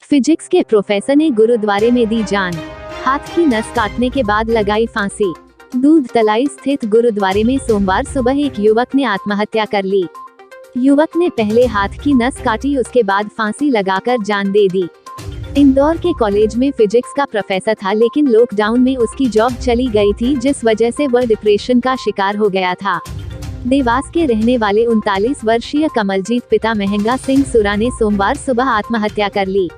Physics के professor ने गुरुद्वारे में दी जान, हाथ की नस काटने के बाद लगाई फांसी। दूध तलाई स्थित गुरुद्वारे में सोमवार सुबह एक युवक ने आत्महत्या कर ली। युवक ने पहले हाथ की नस काटी, उसके बाद फांसी लगाकर जान दे दी। इंदौर के कॉलेज में फिजिक्स का प्रोफेसर था, लेकिन लॉकडाउन में उसकी जॉब चली गई थी, जिस वजह से वह डिप्रेशन का शिकार हो गया था। देवास के रहने वाले 39 वर्षीय कमलजीत पिता महंगा सिंह सुरा ने सोमवार सुबह आत्महत्या कर ली।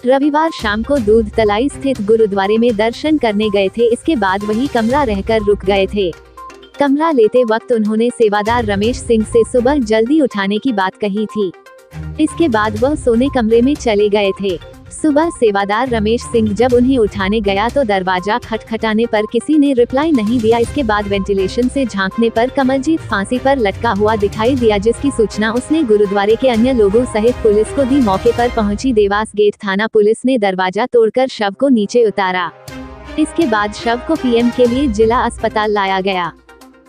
रविवार शाम को दूध तलाई स्थित गुरुद्वारे में दर्शन करने गए थे। इसके बाद वही कमरा रहकर रुक गए थे। कमरा लेते वक्त उन्होंने सेवादार रमेश सिंह से सुबह जल्दी उठाने की बात कही थी। इसके बाद वह सोने कमरे में चले गए थे। सुबह सेवादार रमेश सिंह जब उन्हें उठाने गया तो दरवाजा खटखटाने पर किसी ने रिप्लाई नहीं दिया। इसके बाद वेंटिलेशन से झांकने पर कमलजीत फांसी पर लटका हुआ दिखाई दिया, जिसकी सूचना उसने गुरुद्वारे के अन्य लोगों सहित पुलिस को दी। मौके पर पहुंची देवास गेट थाना पुलिस ने दरवाजा तोड़कर शव को नीचे उतारा। इसके बाद शव को पीएम के लिए जिला अस्पताल लाया गया।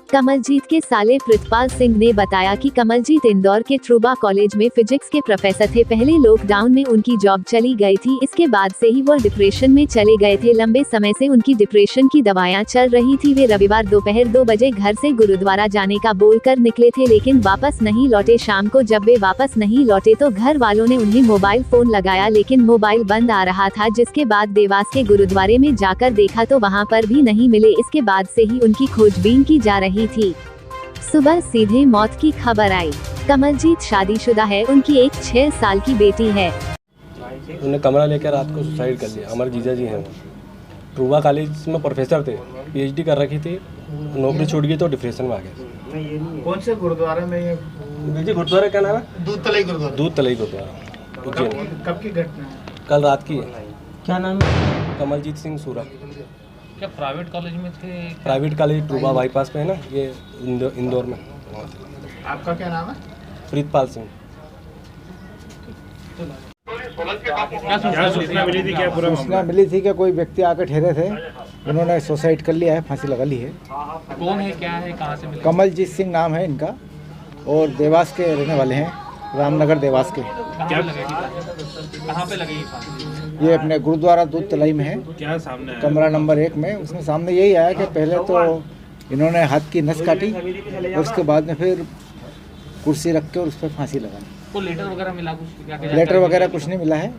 कमलजीत के साले प्रितपाल सिंह ने बताया कि कमलजीत इंदौर के ट्रूबा कॉलेज में फिजिक्स के प्रोफेसर थे। पहले लॉकडाउन में उनकी जॉब चली गई थी। इसके बाद से ही वो डिप्रेशन में चले गए थे। लंबे समय से उनकी डिप्रेशन की दवाएं चल रही थी। वे रविवार दोपहर 2 बजे घर से गुरुद्वारा जाने का बोलकर निकले थे, लेकिन वापस नहीं लौटे। शाम को जब वे वापस नहीं लौटे तो घर वालों ने उन्हें मोबाइल फोन लगाया, लेकिन मोबाइल बंद आ रहा था। जिसके बाद देवास के गुरुद्वारे में जाकर देखा तो वहाँ पर भी नहीं मिले। इसके बाद से ही उनकी खोजबीन की जा रही थी। सुबह सीधे मौत की खबर आई। कमलजीत शादीशुदा है, उनकी एक 6 साल की बेटी है। उन्होंने कमरा लेकर रात को सुसाइड कर लिया। हमारे जीजा जी हैं, वो ट्रूबा कॉलेज में प्रोफेसर थे, पीएचडी कर रखी थी, नौकरी छूट गई तो डिप्रेशन में आ गए। कौन से गुरुद्वारा में ये? जी गुरुद्वारा क्या नाम है? दूध तलाई गुरुद्वारा। दूध तलाई गुरुद्वारा। कब की घटना है? कल रात की है। क्या नाम है? कमलजीत सिंह सूरा। क्या प्राइवेट कॉलेज में थे? प्राइवेट कॉलेज ट्रूबा बाईपास पे है ना, ये इंदौर में। आपका क्या नाम है? प्रीतपाल सिंह। क्या सूचना मिली थी? क्या पूरा सूचना मिली थी कि कोई व्यक्ति आकर ठहरे थे, उन्होंने सुसाइड कर लिया है, फांसी लगा ली है। कौन है, क्या है, कहाँ से मिले? कमलजीत सिंह नाम है इनका और देवास के रहने वाले हैं, रामनगर देवास के। कहाँ पे लगी? ये अपने गुरुद्वारा दूध तलाई में है। क्या सामने आया? कमरा नंबर 1 में। उसमें सामने यही आया कि पहले तो इन्होंने हाथ की नस काटी और उसके बाद में फिर कुर्सी रख के और उस पर फांसी लगाई। को लेटर वगैरह मिला कुछ? लेटर वगैरह कुछ नहीं मिला है,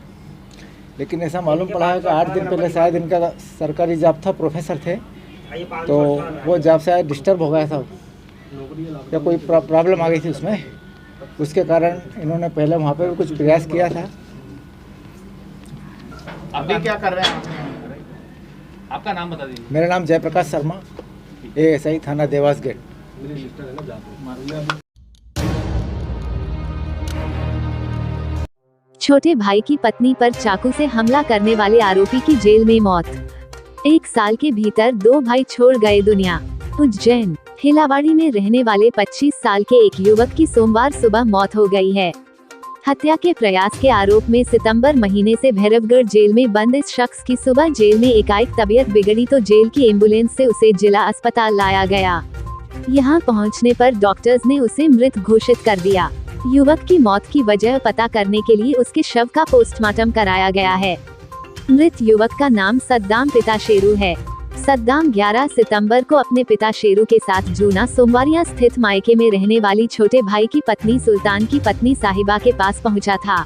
लेकिन ऐसा मालूम पड़ा है कि 8 दिन पहले शायद इनका सरकारी जॉब था, प्रोफेसर थे, तो वो जॉब से डिस्टर्ब हो गया था या कोई प्रॉब्लम आ गई थी उसमें। उसके कारण इन्होंने पहले वहाँ पे भी कुछ प्रयास किया था। अभी क्या कर रहे हैं? आपका नाम बता दीजिए। मेरा नाम जयप्रकाश शर्मा, ASI थाना देवास गेट। छोटे भाई की पत्नी पर चाकू से हमला करने वाले आरोपी की जेल में मौत। 1 साल के भीतर 2 भाई छोड़ गए दुनिया। उज्जैन हिलावाड़ी में रहने वाले 25 साल के एक युवक की सोमवार सुबह मौत हो गई है। हत्या के प्रयास के आरोप में सितंबर महीने से भैरवगढ़ जेल में बंद इस शख्स की सुबह जेल में एकाएक तबीयत बिगड़ी तो जेल की एम्बुलेंस से उसे जिला अस्पताल लाया गया। यहां पहुंचने पर डॉक्टर्स ने उसे मृत घोषित कर दिया। युवक की मौत की वजह पता करने के लिए उसके शव का पोस्टमार्टम कराया गया है। मृत युवक का नाम सद्दाम पिता शेरू है। सद्दाम 11 सितंबर को अपने पिता शेरू के साथ जूना सोमवारिया स्थित मायके में रहने वाली छोटे भाई की पत्नी सुल्तान की पत्नी साहिबा के पास पहुंचा था।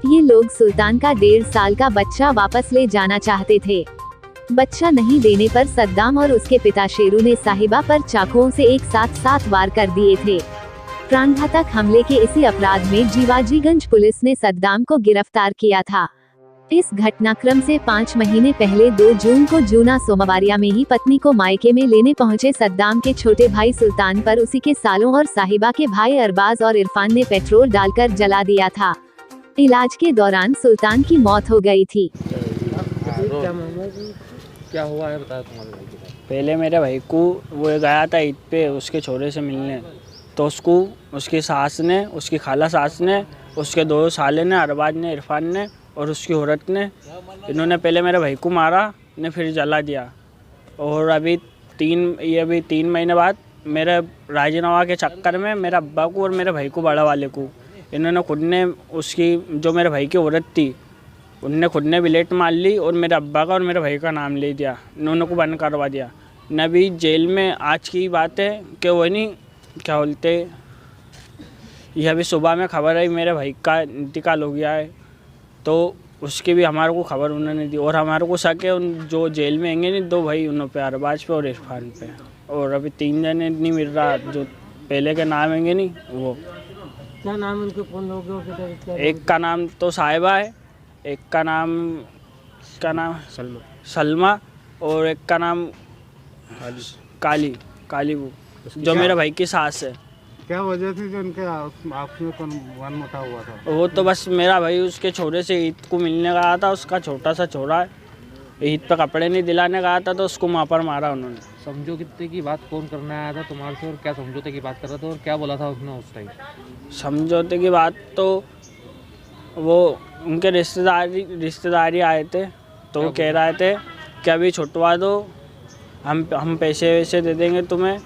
ये लोग सुल्तान का 1.5 साल का बच्चा वापस ले जाना चाहते थे। बच्चा नहीं देने पर सद्दाम और उसके पिता शेरू ने साहिबा पर चाकुओं से एक साथ 7 वार कर दिए थे। प्राणघातक हमले के इसी अपराध में जीवाजीगंज पुलिस ने सद्दाम को गिरफ्तार किया था। इस घटनाक्रम से 5 महीने पहले 2 जून को जूना सोमवारिया में ही पत्नी को मायके में लेने पहुंचे सद्दाम के छोटे भाई सुल्तान पर उसी के सालों और साहिबा के भाई अरबाज और इरफान ने पेट्रोल डालकर जला दिया था। इलाज के दौरान सुल्तान की मौत हो गई थी। क्या हुआ है बताया तुम्हारे भाई के साथ? पहले मेरे भाई को वो गया था ईद पे उसके छोरे से मिलने, तो उसको उसकी सास ने, उसकी खाला सास ने, उसके 2 साले ने, अरबाज ने, इरफान ने और उसकी औरत ने, इन्होंने पहले मेरे भाई को मारा ने फिर जला दिया। और अभी 3 महीने बाद मेरे राजीनामा के चक्कर में मेरे अब्बा को और मेरे भाई को, बड़ा वाले को, इन्होंने खुद ने उसकी जो मेरे भाई की औरत थी उनने खुद ने बिलेट मार ली और मेरे अब्बा का और मेरे भाई का नाम ले दिया, उन्होंने को बंद करवा दिया। न भी जेल में आज की बात है कि वो नहीं क्या बोलते, ये अभी सुबह में खबर आई मेरे भाई का इंतकाल हो गया है, तो उसकी भी हमारे को खबर उन्होंने दी। और हमारे को शक है उन जो जेल में होंगे नहीं 2 भाई, उन पे अरबाज पे और इरफान पे, और अभी 3 जने नहीं मिल रहा जो पहले के नाम होंगे नहीं वो। क्या नाम है उनके, कौन लोग? एक का नाम तो साहिबा है, एक का नाम सलमा और एक का नाम काली वो जो मेरे भाई की सास है। क्या वजह थी जो उनके आपस में मनमुटाव हुआ था? वो तो बस मेरा भाई उसके छोरे से ईद को मिलने गया था, उसका छोटा सा छोरा है, ईद पे कपड़े नहीं दिलाने गया था तो उसको वहाँ पर मारा उन्होंने। समझौते की बात कौन करने आया था तुम्हारे से और क्या समझौते की बात कर रहा था और क्या बोला था उसने उस टाइम? समझौते की बात तो वो उनके रिश्तेदारी आए थे तो वो कह रहे थे कि अभी छुटवा दो, हम पैसे वैसे दे देंगे तुम्हें।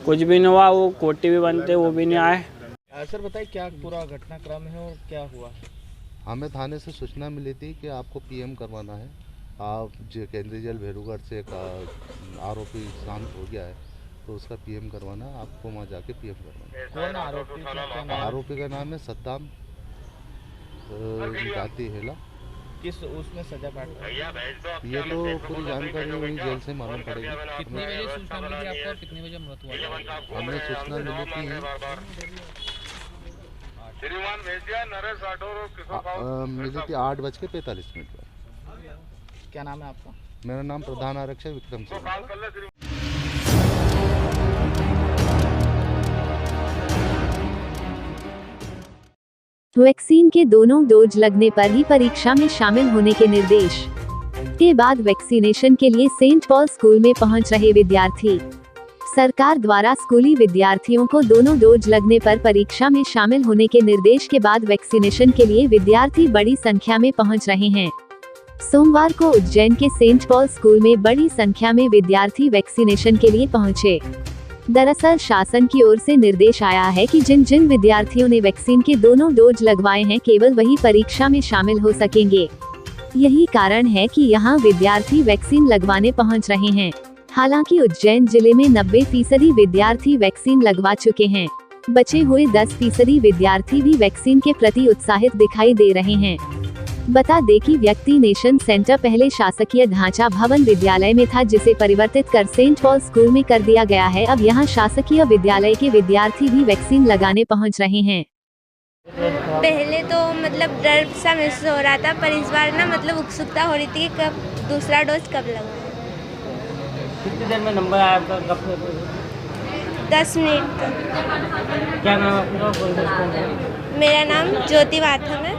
कुछ भी नहीं हुआ, वो कोटी भी बनते वो भी नहीं आए। सर बताइए क्या पूरा घटनाक्रम है और क्या हुआ? हमें थाने से सूचना मिली थी कि आपको पीएम करवाना है। आप केंद्रीय जेल भेरूगढ़ से एक आरोपी शांत हो गया है तो उसका पीएम करवाना है, आपको वहाँ जाके पीएम करवाना है। कौन आरोपी? आरोपी का नाम है सद्दाम जाती हेला। किस उसमें सजा काट रहा है? ये तो पूरी जानकारी वही जेल से मालूम पड़ेगी। कितनी बजे सूचना मिली थी आपको और कितनी बजे मृत हुआ? हमें सूचना मिली थी मिली थी 8:45 पर। क्या नाम है आपका? मेरा नाम प्रधान आरक्षक विक्रम सिंह। वैक्सीन के दोनों डोज लगने पर ही परीक्षा में शामिल होने के निर्देश के बाद वैक्सीनेशन के लिए सेंट पॉल स्कूल में पहुंच रहे विद्यार्थी। सरकार द्वारा स्कूली विद्यार्थियों को दोनों डोज लगने पर परीक्षा में शामिल होने के निर्देश के बाद वैक्सीनेशन के लिए विद्यार्थी बड़ी संख्या में पहुंच रहे हैं। सोमवार को उज्जैन के सेंट पॉल स्कूल में बड़ी संख्या में विद्यार्थी वैक्सीनेशन के लिए पहुंचे। दरअसल शासन की ओर से निर्देश आया है कि जिन जिन विद्यार्थियों ने वैक्सीन के दोनों डोज लगवाए हैं केवल वही परीक्षा में शामिल हो सकेंगे। यही कारण है कि यहां विद्यार्थी वैक्सीन लगवाने पहुंच रहे हैं। हालांकि उज्जैन जिले में 90% विद्यार्थी वैक्सीन लगवा चुके हैं। बचे हुए 10% विद्यार्थी भी वैक्सीन के प्रति उत्साहित दिखाई दे रहे हैं। बता दें कि वैक्सीनेशन सेंटर पहले शासकीय ढांचा भवन विद्यालय में था जिसे परिवर्तित कर सेंट पॉल स्कूल में कर दिया गया है। अब यहां शासकीय विद्यालय के विद्यार्थी भी वैक्सीन लगाने पहुंच रहे हैं। पहले तो मतलब डर सा महसूस हो रहा था, पर इस बार ना मतलब उत्सुकता हो रही थी कि कब दूसरा डोज कब लगवाएं। कितनी देर में नंबर आया आपका? कब? 10 मिनट तक। क्या नाम आपका? मेरा नाम ज्योति वाथम है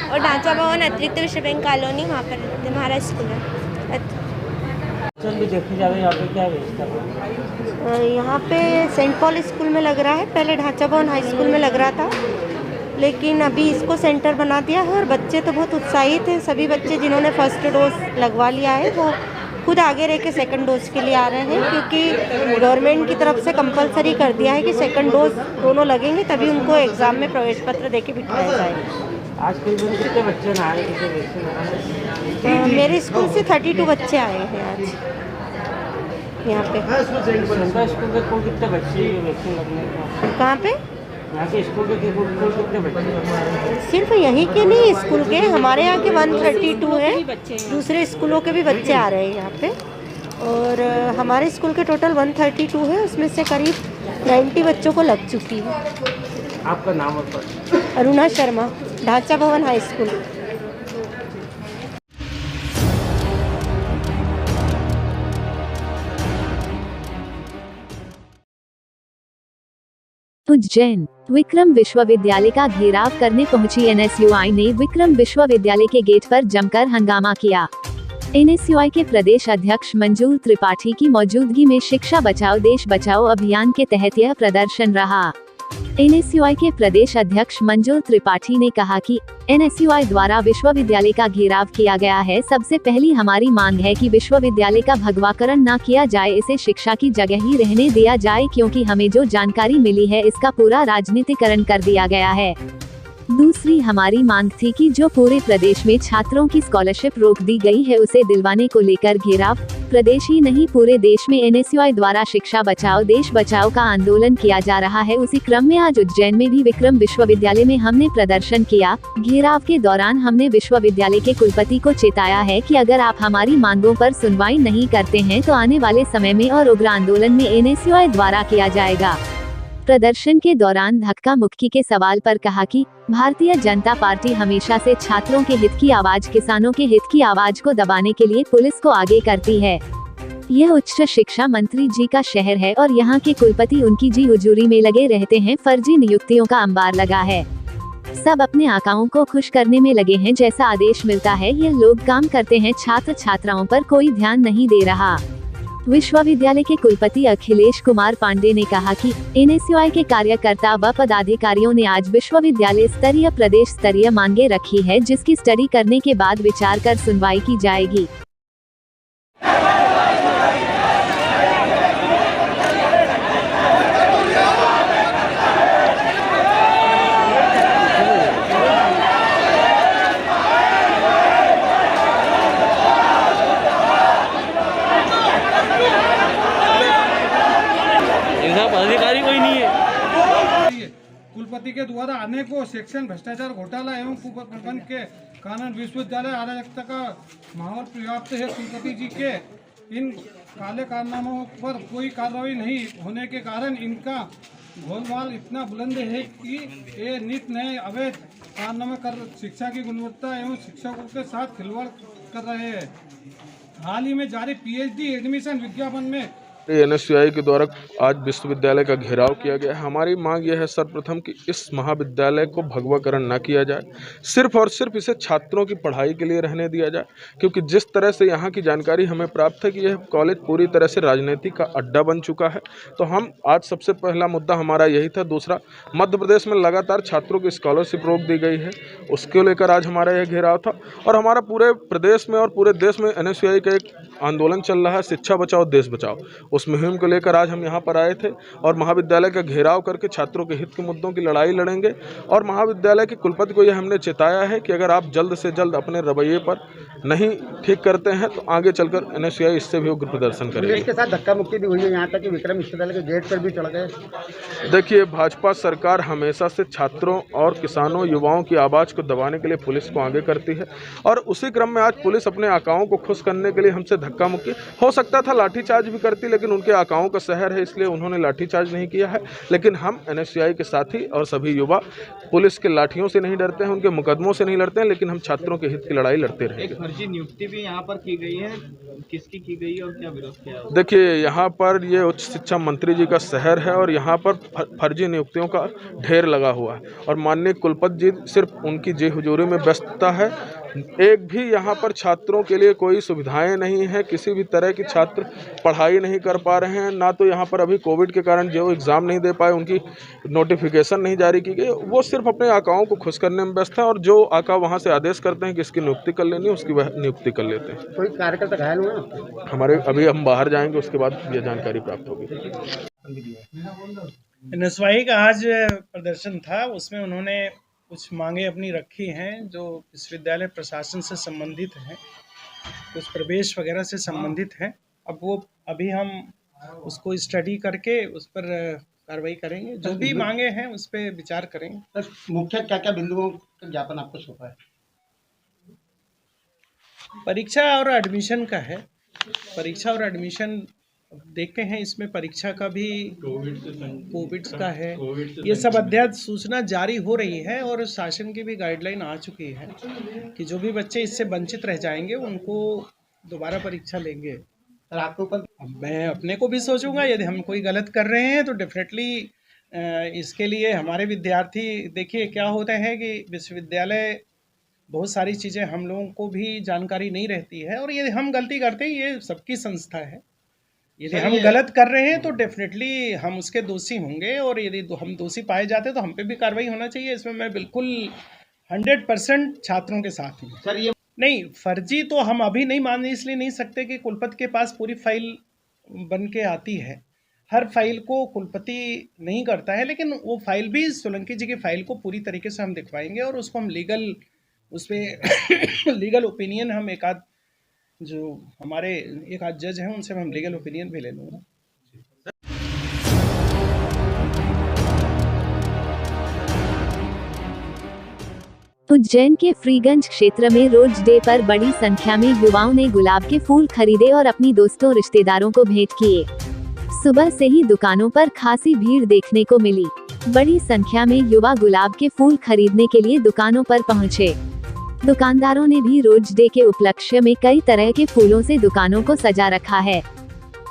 और ढांचा भवन अतिरिक्त विश्व बैंक कॉलोनी वहाँ पर रहते हमारा स्कूल है। भी देखी जाए यहाँ पे क्या व्यवस्था है? यहाँ पे सेंट पॉल स्कूल में लग रहा है, पहले ढांचा भवन हाई स्कूल में लग रहा था, लेकिन अभी इसको सेंटर बना दिया है और बच्चे तो बहुत उत्साहित हैं। सभी बच्चे जिन्होंने फर्स्ट डोज लगवा लिया है वो खुद आगे रह के सेकंड डोज के लिए आ रहे हैं, क्योंकि गवर्नमेंट की तरफ से कंपलसरी कर दिया है कि सेकंड डोज दोनों लगेंगे तभी उनको एग्ज़ाम में प्रवेश पत्र देके बिठाया जाएगा। आज कितने बच्चे ना आए वैक्सीन? मेरे स्कूल से 32 बच्चे आए हैं आज यहाँ पे। स्कूल के कुल कितने बच्चे वैक्सीन लगने का? कहाँ पे? यहाँ के स्कूल के कुल कितने बच्चे? सिर्फ यहीं के नहीं, स्कूल के हमारे यहाँ के 132 हैं, दूसरे स्कूलों के भी बच्चे आ रहे हैं यहाँ पे। और हमारे स्कूल के टोटल 132 है, उसमें से करीब 90 बच्चों को लग चुकी है। आपका नाम और पता? अरुणा शर्मा, ढांचा भवन हाई स्कूल। उज्जैन विक्रम विश्वविद्यालय का घेराव करने पहुंची एनएसयूआई ने विक्रम विश्वविद्यालय के गेट पर जमकर हंगामा किया। एनएसयूआई के प्रदेश अध्यक्ष मंजूर त्रिपाठी की मौजूदगी में शिक्षा बचाओ देश बचाओ अभियान के तहत यह प्रदर्शन रहा। एनएसयूआई के प्रदेश अध्यक्ष मंजूर त्रिपाठी ने कहा कि एनएसयूआई द्वारा विश्वविद्यालय का घेराव किया गया है। सबसे पहली हमारी मांग है कि विश्वविद्यालय का भगवाकरण न किया जाए, इसे शिक्षा की जगह ही रहने दिया जाए, क्योंकि हमें जो जानकारी मिली है इसका पूरा राजनीतिकरण कर दिया गया है। दूसरी हमारी मांग थी कि जो पूरे प्रदेश में छात्रों की स्कॉलरशिप रोक दी गई है उसे दिलवाने को लेकर घेराव। प्रदेश ही नहीं पूरे देश में NSUI द्वारा शिक्षा बचाओ देश बचाओ का आंदोलन किया जा रहा है। उसी क्रम में आज उज्जैन में भी विक्रम विश्वविद्यालय में हमने प्रदर्शन किया। घेराव के दौरान हमने विश्वविद्यालय के कुलपति को चेताया है कि अगर आप हमारी मांगों पर सुनवाई नहीं करते हैं तो आने वाले समय में और उग्र आंदोलन में NSUI द्वारा किया जाएगा। प्रदर्शन के दौरान धक्का मुक्की के सवाल पर कहा कि भारतीय जनता पार्टी हमेशा से छात्रों के हित की आवाज किसानों के हित की आवाज को दबाने के लिए पुलिस को आगे करती है। यह उच्च शिक्षा मंत्री जी का शहर है और यहाँ के कुलपति उनकी जी हुजूरी में लगे रहते हैं। फर्जी नियुक्तियों का अंबार लगा है। सब अपने आकाओं को खुश करने में लगे हैं। जैसा आदेश मिलता है यह लोग काम करते हैं। छात्र छात्राओं पर कोई ध्यान नहीं दे रहा। विश्वविद्यालय के कुलपति अखिलेश कुमार पांडे ने कहा कि NSUI के कार्यकर्ता व पदाधिकारियों ने आज विश्वविद्यालय स्तरीय प्रदेश स्तरीय मांगे रखी है, जिसकी स्टडी करने के बाद विचार कर सुनवाई की जाएगी। पदाधिकारी कोई नहीं है। कुलपति के द्वारा अनेकों सेक्शन भ्रष्टाचार घोटाला एवं कुप्रबंधन के कारण विश्वविद्यालय अराजकता का माहौल पर्याप्त है। कुलपति जी के इन काले कारनामों पर कोई कार्रवाई नहीं होने के कारण इनका गोलमाल इतना बुलंद है कि ये नित नए अवैध कारनामे कर शिक्षा की गुणवत्ता एवं शिक्षकों के साथ खिलवाड़ कर रहे हैं। हाल ही में जारी PhD एडमिशन विज्ञापन में NSUI के द्वारा आज विश्वविद्यालय का घेराव किया गया है। हमारी मांग यह है सर्वप्रथम कि इस महाविद्यालय को भगवाकरण न किया जाए, सिर्फ और सिर्फ इसे छात्रों की पढ़ाई के लिए रहने दिया जाए, क्योंकि जिस तरह से यहाँ की जानकारी हमें प्राप्त है कि यह कॉलेज पूरी तरह से राजनीति का अड्डा बन चुका है। तो हम आज सबसे पहला मुद्दा हमारा यही था। दूसरा, मध्य प्रदेश में लगातार छात्रों की स्कॉलरशिप रोक दी गई है, उसको लेकर आज हमारा यह घेराव था। और हमारा पूरे प्रदेश में और पूरे देश में NSUI का एक आंदोलन चल रहा है, शिक्षा बचाओ देश बचाओ। उस मुहिम को लेकर आज हम यहाँ पर आए थे और महाविद्यालय का घेराव करके छात्रों के हित के मुद्दों की लड़ाई लड़ेंगे। और महाविद्यालय के कुलपति को यह हमने चेताया है कि अगर आप जल्द से जल्द अपने रवैये पर नहीं ठीक करते हैं तो आगे चलकर NSUI इससे भी उग्र प्रदर्शन करेगी। इसके साथ धक्का मुक्की भी हुई है, यहाँ तक कि विक्रम विश्वविद्यालय के गेट पर भी चढ़ गए। देखिए, भाजपा सरकार हमेशा से छात्रों और किसानों युवाओं की आवाज़ को दबाने के लिए पुलिस को आगे करती है और उसी क्रम में आज पुलिस अपने आकाओं को खुश करने के लिए हमसे धक्का मुक्की, हो सकता था लाठीचार्ज भी करती, लेकिन उनके आकाओं का शहर है इसलिए उन्होंने लाठीचार्ज नहीं किया है। लेकिन हम NSUI के साथी और सभी युवा पुलिस के लाठियों से नहीं डरते हैं, उनके मुकदमों से नहीं लड़ते हैं, लेकिन हम छात्रों के हित की लड़ाई लड़ते रहेंगे। एक फर्जी नियुक्ति भी यहाँ पर की गई है, किसकी की गई है और क्या विरोध किया? देखिए, यहाँ पर ये उच्च शिक्षा मंत्री जी का शहर है और यहाँ पर फर्जी नियुक्तियों का ढेर लगा हुआ है और माननीय कुलपति जी सिर्फ उनकी जी हुजूरी में व्यस्तता है। एक भी यहाँ पर छात्रों के लिए कोई सुविधाएं नहीं है, किसी भी तरह की छात्र पढ़ाई नहीं कर पा रहे हैं। ना तो यहाँ पर अभी कोविड के कारण जो एग्ज़ाम नहीं दे पाए उनकी नोटिफिकेशन नहीं जारी की गई, वो सिर्फ अपने आकाओं को खुश करने में व्यस्त है और जो आका वहाँ से आदेश करते हैं कि इसकी नियुक्ति कर लेनी है उसकी वह नियुक्ति कर लेते हैं। कोई कार्यकर्ता घायल हुआ? हमारे अभी हम बाहर जाएंगे, उसके बाद ये जानकारी प्राप्त होगी। NSUI का आज प्रदर्शन था, उसमें उन्होंने कुछ मांगे अपनी रखी हैं जो विश्वविद्यालय प्रशासन से संबंधित हैं, कुछ प्रवेश वगैरह से संबंधित हैं। अब वो अभी हम उसको स्टडी करके उस पर कार्रवाई करेंगे, जो भी मांगे हैं उस पर विचार करेंगे। मुख्य क्या क्या बिंदुओं का ज्ञापन आपको सौंपा है? परीक्षा और एडमिशन का है। परीक्षा और एडमिशन देखते हैं, इसमें परीक्षा का भी कोविड का है, ये सब अध्यादेश सूचना जारी हो रही है और शासन की भी गाइडलाइन आ चुकी है कि जो भी बच्चे इससे वंचित रह जाएंगे उनको दोबारा परीक्षा लेंगे। आपके ऊपर मैं अपने को भी सोचूंगा, यदि हम कोई गलत कर रहे हैं तो डेफिनेटली इसके लिए हमारे विद्यार्थी, देखिए क्या होता है कि विश्वविद्यालय बहुत सारी चीज़ें हम लोगों को भी जानकारी नहीं रहती है और यदि हम गलती करते हैं, ये सबकी संस्था है, यदि हम गलत कर रहे हैं तो डेफिनेटली हम उसके दोषी होंगे और यदि हम दोषी पाए जाते हैं तो हम पे भी कार्रवाई होना चाहिए। इसमें मैं बिल्कुल 100% छात्रों के साथ हूँ। सर, ये नहीं, फर्जी तो हम अभी नहीं मान इसलिए नहीं सकते कि कुलपति के पास पूरी फाइल बन के आती है। हर फाइल को कुलपति नहीं करता है, लेकिन वो फाइल भी सोलंकी जी की फाइल को पूरी तरीके से हम दिखवाएंगे और उसको हम उस पर लीगल ओपिनियन हम एक आध जज हैं उनसे हम लीगल ओपिनियन भी ले लूँगा। उज्जैन के फ्रीगंज क्षेत्र में रोज डे पर बड़ी संख्या में युवाओं ने गुलाब के फूल खरीदे और अपनी दोस्तों रिश्तेदारों को भेंट किए। सुबह से ही दुकानों पर खासी भीड़ देखने को मिली। बड़ी संख्या में युवा गुलाब के फूल खरीदने के लिए दुकानों पर पहुंचे। दुकानदारों ने भी रोज डे के उपलक्ष्य में कई तरह के फूलों से दुकानों को सजा रखा है।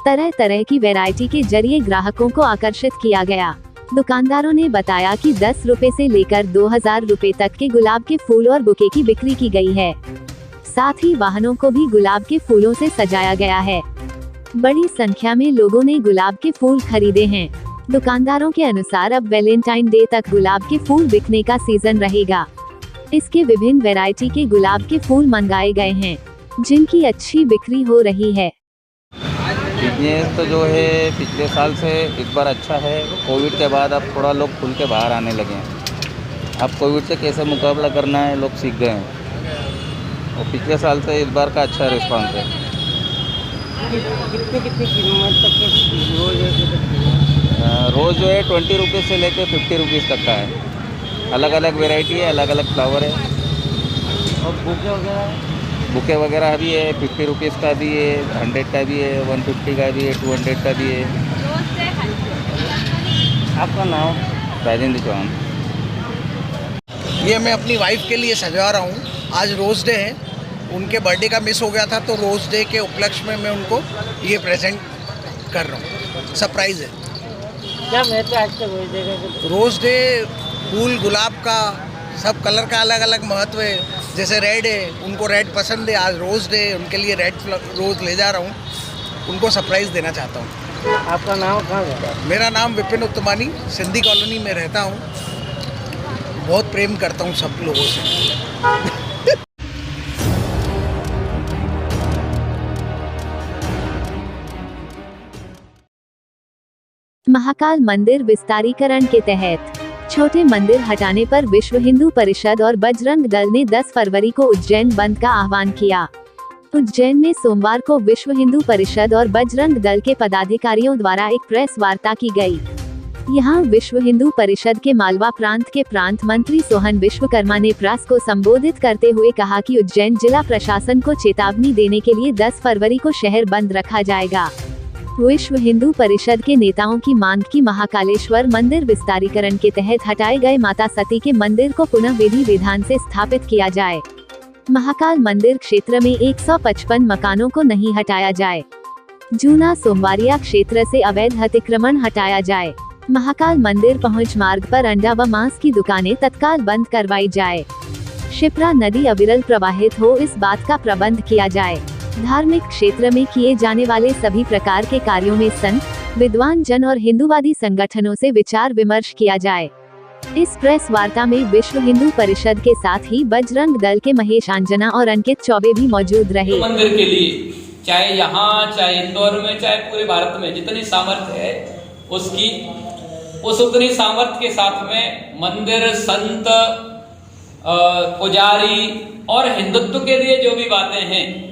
तरह तरह की वैरायटी के जरिए ग्राहकों को आकर्षित किया गया। दुकानदारों ने बताया कि 10 रुपए से लेकर 2000 रुपए तक के गुलाब के फूल और बुके की बिक्री की गई है। साथ ही वाहनों को भी गुलाब के फूलों से सजाया गया है। बड़ी संख्या में लोगों ने गुलाब के फूल खरीदे हैं। दुकानदारों के अनुसार अब वैलेंटाइन डे तक गुलाब के फूल बिकने का सीजन रहेगा। इसके विभिन्न वैरायटी के गुलाब के फूल मंगाए गए हैं, जिनकी अच्छी बिक्री हो रही है। बिजनेस तो जो है पिछले साल से इस बार अच्छा है। कोविड के बाद अब थोड़ा लोग खुल के बाहर आने लगे हैं। अब कोविड से कैसे मुकाबला करना है लोग सीख गए हैं और पिछले साल से इस बार का अच्छा रिस्पांस है। कितनी कीमत तक के रोज रोज़ जो है 20 रुपीज़ से लेकर 50 रुपीज़ तक का है। अलग अलग वैरायटी है, अलग अलग फ्लावर है। और बुके वगैरह भी है, 50 रुपीज़ का भी है, 100 का भी है, 150 का भी है, 200 का भी है। आपका नाम? राजेंद्र चौहान। ये मैं अपनी वाइफ के लिए सजा रहा हूँ। आज रोज़ डे है, उनके बर्थडे का मिस हो गया था, तो रोज़ डे के उपलक्ष्य में मैं उनको ये प्रेजेंट कर रहा हूँ। सरप्राइज़ है। क्या महत्व आज का रोज़ डे का? रोज़ डे फूल गुलाब का सब कलर का अलग अलग महत्व है। जैसे रेड है, उनको रेड पसंद है, आज रोज़ डे उनके लिए रेड रोज़ ले जा रहा हूँ, उनको सरप्राइज़ देना चाहता हूँ। आपका नाम कहाँ है? मेरा नाम विपिन उत्तमानी, सिंधी कॉलोनी में रहता हूँ। बहुत प्रेम करता हूँ सब लोगों से। महाकाल मंदिर विस्तारीकरण के तहत छोटे मंदिर हटाने पर विश्व हिंदू परिषद और बजरंग दल ने 10 फरवरी को उज्जैन बंद का आह्वान किया। उज्जैन में सोमवार को विश्व हिंदू परिषद और बजरंग दल के पदाधिकारियों द्वारा एक प्रेस वार्ता की गई। यहां विश्व हिंदू परिषद के मालवा प्रांत के प्रांत मंत्री सोहन विश्वकर्मा ने प्रेस को संबोधित करते हुए कहा कि उज्जैन जिला प्रशासन को चेतावनी देने के लिए 10 फरवरी को शहर बंद रखा जाएगा। विश्व हिंदू परिषद के नेताओं की मांग की महाकालेश्वर मंदिर विस्तारीकरण के तहत हटाए गए माता सती के मंदिर को पुनः विधि विधान से स्थापित किया जाए। महाकाल मंदिर क्षेत्र में 155 मकानों को नहीं हटाया जाए। जूना सोमवारिया क्षेत्र से अवैध अतिक्रमण हटाया जाए। महाकाल मंदिर पहुंच मार्ग पर अंडा व मांस की दुकानें तत्काल बंद करवाई जाए। शिप्रा नदी अविरल प्रवाहित हो, इस बात का प्रबंध किया जाए। धार्मिक क्षेत्र में किए जाने वाले सभी प्रकार के कार्यों में संत, विद्वान जन और हिंदूवादी संगठनों से विचार विमर्श किया जाए। इस प्रेस वार्ता में विश्व हिंदू परिषद के साथ ही बजरंग दल के महेश आंजना और अंकित चौबे भी मौजूद रहे। मंदिर के लिए चाहे यहाँ, चाहे इंदौर में, चाहे पूरे भारत में जितनी सामर्थ्य है उतनी सामर्थ्य के साथ में मंदिर, संत, पुजारी और हिंदुत्व के लिए जो भी बातें हैं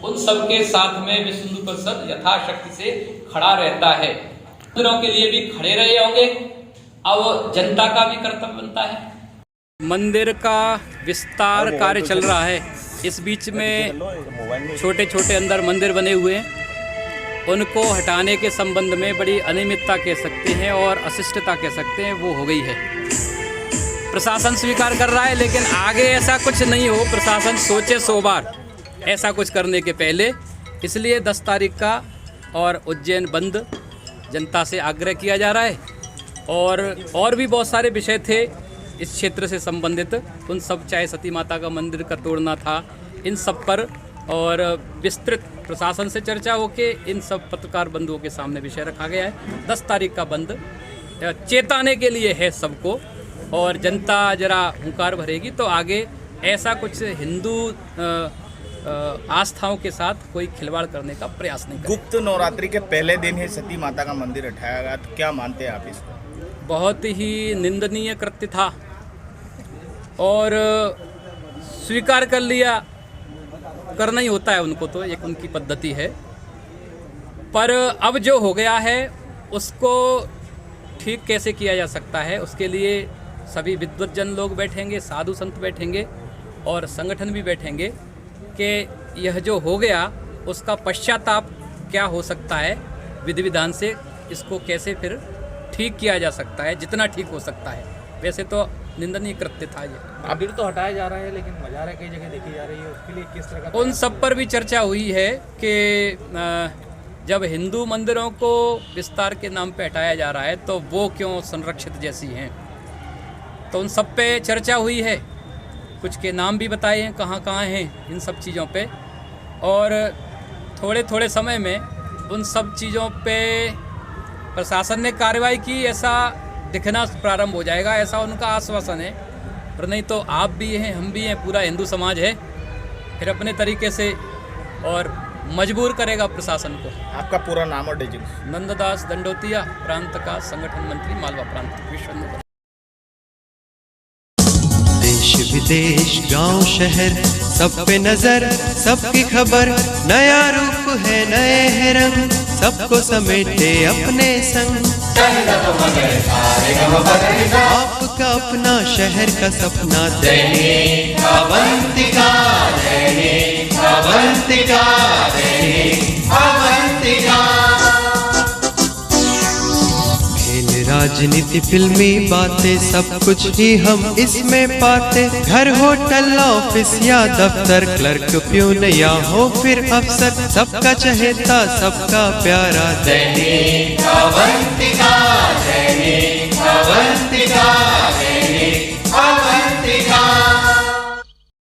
उन सबके साथ में विश्व हिंदू परिषद यथाशक्ति से खड़ा रहता है। मंदिरों के लिए भी खड़े रहे होंगे। अब जनता का भी कर्तव्य बनता है। मंदिर का विस्तार कार्य चल रहा है। इस बीच में छोटे छोटे अंदर मंदिर बने हुए हैं, उनको हटाने के संबंध में बड़ी अनियमितता कह सकते हैं और अशिष्टता कह सकते हैं, वो हो गई है। प्रशासन स्वीकार कर रहा है, लेकिन आगे ऐसा कुछ नहीं हो। प्रशासन सोचे 100 बार ऐसा कुछ करने के पहले। इसलिए 10 तारीख का और उज्जैन बंद जनता से आग्रह किया जा रहा है। और भी बहुत सारे विषय थे इस क्षेत्र से संबंधित, उन सब, चाहे सती माता का मंदिर का तोड़ना था, इन सब पर और विस्तृत प्रशासन से चर्चा होके इन सब पत्रकार बंधुओं के सामने विषय रखा गया है। 10 तारीख का बंद चेताने के लिए है सबको, और जनता जरा हुंकार भरेगी तो आगे ऐसा कुछ हिंदू आस्थाओं के साथ कोई खिलवाड़ करने का प्रयास नहीं करें। गुप्त नवरात्रि के पहले दिन ही सती माता का मंदिर उठाया गया, तो क्या मानते हैं आप इसको? बहुत ही निंदनीय कृत्य था और स्वीकार कर लिया, करना ही होता है उनको, तो एक उनकी पद्धति है। पर अब जो हो गया है उसको ठीक कैसे किया जा सकता है, उसके लिए सभी विद्वज्जन लोग बैठेंगे, साधु संत बैठेंगे और संगठन भी बैठेंगे कि यह जो हो गया उसका पश्चाताप क्या हो सकता है, विधि विधान से इसको कैसे फिर ठीक किया जा सकता है, जितना ठीक हो सकता है। वैसे तो निंदनीय कृत्य था ये। मंदिर तो हटाया जा रहा है लेकिन मज़ारें कई जगह देखी जा रही है, उसके लिए किस तरह का? उन सब पर भी चर्चा हुई है कि जब हिंदू मंदिरों को विस्तार के नाम पे हटाया जा रहा है तो वो क्यों संरक्षित जैसी हैं, तो उन सब पे चर्चा हुई है। कुछ के नाम भी बताए हैं कहाँ कहाँ हैं इन सब चीज़ों पे, और थोड़े थोड़े समय में उन सब चीज़ों पे प्रशासन ने कार्रवाई की, ऐसा दिखना प्रारंभ हो जाएगा, ऐसा उनका आश्वासन है। पर नहीं तो आप भी हैं, हम भी हैं, पूरा हिंदू समाज है, फिर अपने तरीके से और मजबूर करेगा प्रशासन को। आपका पूरा नाम और डिजिट? नंददास दंडोतिया, प्रांत का संगठन मंत्री, मालवा प्रांत, विश्व हिंदू। देश विदेश गांव शहर सब पे नजर, सबकी खबर, नया रूप है नए है रंग, सबको समेटे अपने संग। आपका अपना शहर का सपना, दैनिक अवंतिका, दैनिक अवंतिका, दैनिक अवंतिका। राजनीति, फिल्मी बातें, सब कुछ ही हम इसमें पाते। घर, होटल, ऑफिस या दफ्तर, क्लर्क, प्यून या हो फिर अफसर, सबका चहेता, सबका प्यारा, दैनिक अवंतिका, दैनिक अवंतिका।